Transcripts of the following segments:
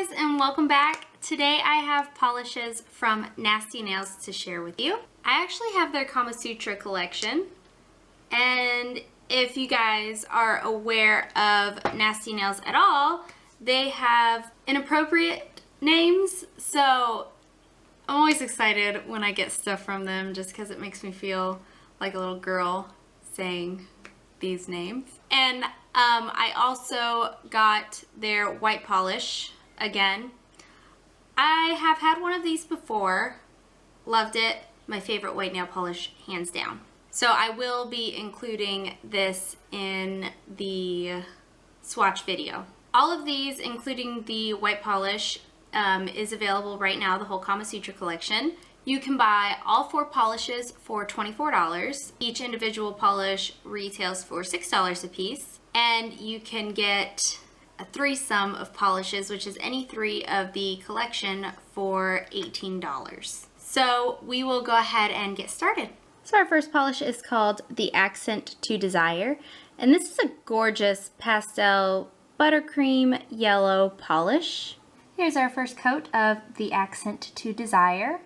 Hi guys, and welcome back. Today I have polishes from Nasty Nails to share with you. I actually have their Kama Sutra collection, and if you guys are aware of Nasty Nails at all, they have inappropriate names, so I'm always excited when I get stuff from them just because it makes me feel like a little girl saying these names. And I also got their white polish again. I have had one of these before, loved it, my favorite white nail polish hands down. So I will be including this in the swatch video. All of these, including the white polish, is available right now, the whole Kama Sutra collection. You can buy all 4 polishes for $24. Each individual polish retails for $6 a piece. And you can get a threesome of polishes, which is any 3 of the collection, for $18. So we will go ahead and get started. So our first polish is called the Accent to Desire. And this is a gorgeous pastel buttercream yellow polish. Here's our first coat of the Accent to Desire.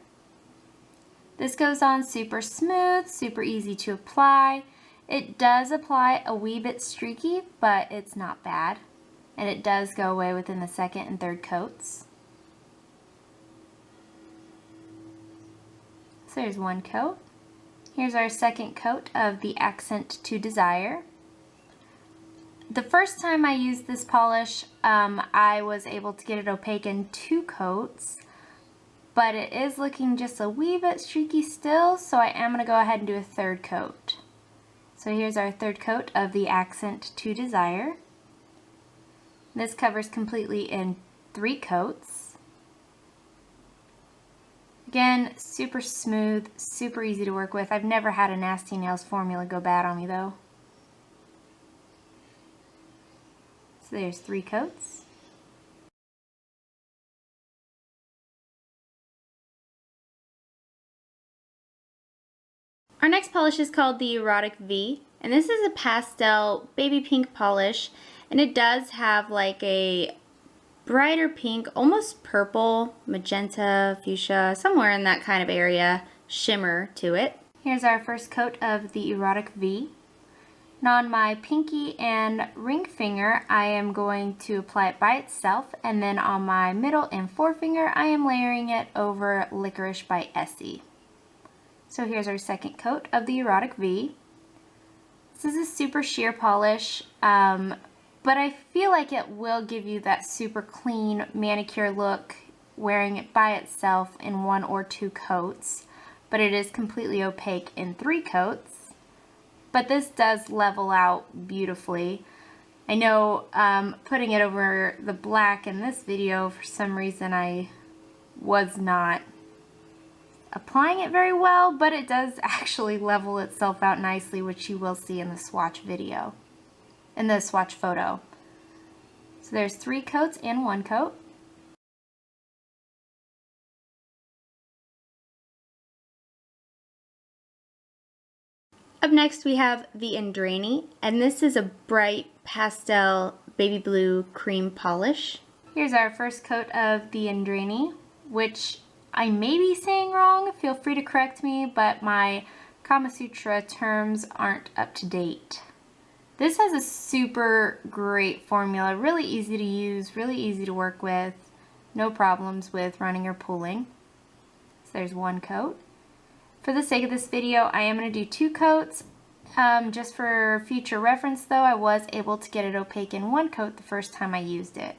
This goes on super smooth, super easy to apply. It does apply a wee bit streaky, but it's not bad. And it does go away within the second and third coats. So there's one coat. Here's our second coat of the Accent to Desire. The first time I used this polish, I was able to get it opaque in 2 coats. But it is looking just a wee bit streaky still, so I am going to go ahead and do a 3rd coat. So here's our 3rd coat of the Accent to Desire. This covers completely in 3 coats. Again, super smooth, super easy to work with. I've never had a Nasty Nails formula go bad on me though. So there's 3 coats. Our next polish is called the Erotic V, and this is a pastel baby pink polish, and it does have like a brighter pink, almost purple, magenta, fuchsia, somewhere in that kind of area, shimmer to it. Here's our first coat of the Erotic V. And on my pinky and ring finger, I am going to apply it by itself, and then on my middle and forefinger, I am layering it over Licorice by Essie. So here's our second coat of the Erotic V. This is a super sheer polish, but I feel like it will give you that super clean manicure look wearing it by itself in 1 or 2 coats, but it is completely opaque in 3 coats. But this does level out beautifully. I know putting it over the black in this video, for some reason I was not applying it very well, but it does actually level itself out nicely, which you will see in the swatch video, in the swatch photo. So there's 3 coats and 1 coat. Up next we have the Indrani, and this is a bright pastel baby blue cream polish. Here's our first coat of the Indrani, which I may be saying wrong, feel free to correct me, but my Kama Sutra terms aren't up to date. This has a super great formula, really easy to use, really easy to work with, no problems with running or pulling. So there's 1 coat. For the sake of this video, I am going to do 2 coats. Just for future reference though, I was able to get it opaque in 1 coat the first time I used it.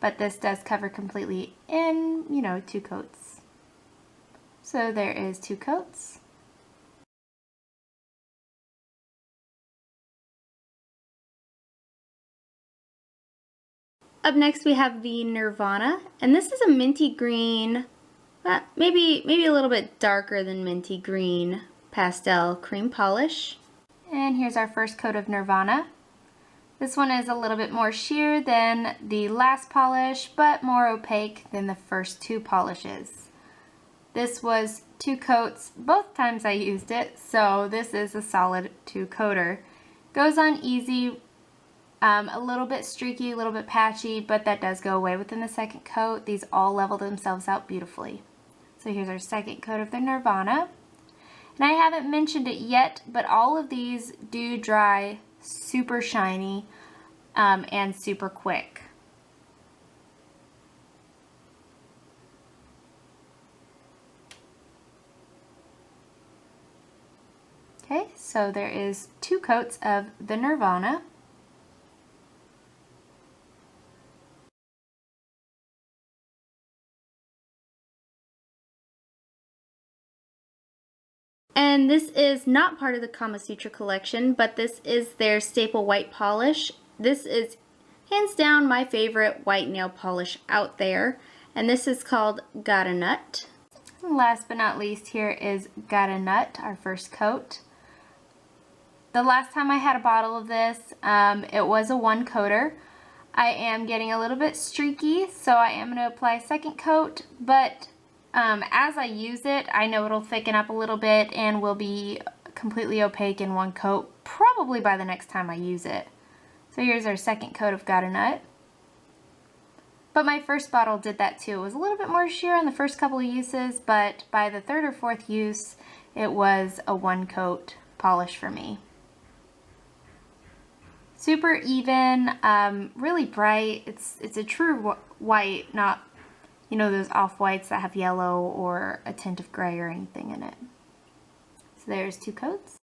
But this does cover completely in, 2 coats. So there is 2 coats. Up next we have the Nirvana, and this is a minty green, maybe a little bit darker than minty green pastel cream polish. And here's our first coat of Nirvana. This one is a little bit more sheer than the last polish, but more opaque than the first 2 polishes. This was 2 coats both times I used it, so this is a solid 2-coater. Goes on easy A little bit streaky, a little bit patchy, but that does go away within the second coat. These all level themselves out beautifully. So here's our second coat of the Nirvana. And I haven't mentioned it yet, but all of these do dry super shiny and super quick. Okay, so there is 2 coats of the Nirvana. And this is not part of the Kama Sutra collection, but this is their staple white polish. This is hands down my favorite white nail polish out there, and this is called Got a Nut. Last but not least, here is Got a Nut, our first coat. The last time I had a bottle of this, it was a 1-coater. I am getting a little bit streaky, so I am going to apply a second coat, but as I use it, I know it'll thicken up a little bit and will be completely opaque in 1 coat, probably by the next time I use it. So here's our second coat of Got a Nut. But my first bottle did that too. It was a little bit more sheer on the first couple of uses, but by the 3rd or 4th use, it was a 1-coat polish for me. Super even, really bright. It's a true white, not, you know, those off-whites that have yellow or a tint of gray or anything in it. So there's 2 coats.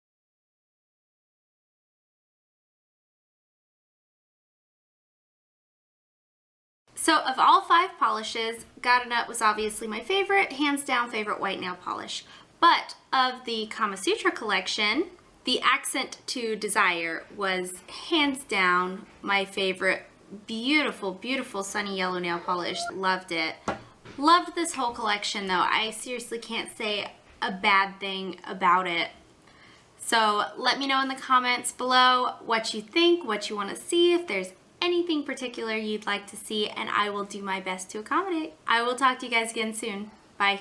So of all 5 polishes, Got a Nut was obviously my favorite, hands down favorite white nail polish. But of the Kama Sutra collection, the Accent to Desire was hands down my favorite. Beautiful, beautiful sunny yellow nail polish. Loved it. Loved this whole collection though. I seriously can't say a bad thing about it. So let me know in the comments below what you think, what you want to see, if there's anything particular you'd like to see, and I will do my best to accommodate. I will talk to you guys again soon. Bye.